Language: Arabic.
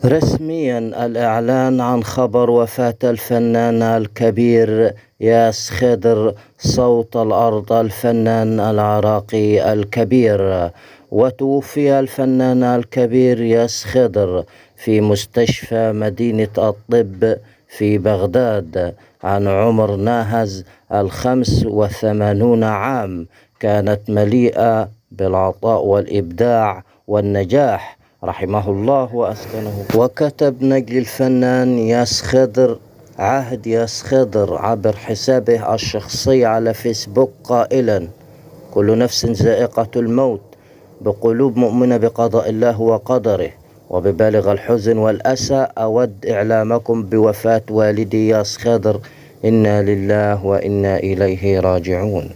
رسميا الإعلان عن خبر وفاة الفنان الكبير ياس خضر صوت الأرض، الفنان العراقي الكبير. وتوفي الفنان الكبير ياس خضر في مستشفى مدينة الطب في بغداد عن عمر ناهز 85 عام. كانت مليئة بالعطاء والإبداع والنجاح رحمه الله وأسكنه. وكتب نجل الفنان ياس خضر عهد ياس خضر عبر حسابه الشخصي على فيسبوك قائلا: كل نفس ذائقة الموت، بقلوب مؤمنة بقضاء الله وقدره، وببالغ الحزن والأسى أود إعلامكم بوفاة والدي ياس خضر. إنا لله وإنا إليه راجعون.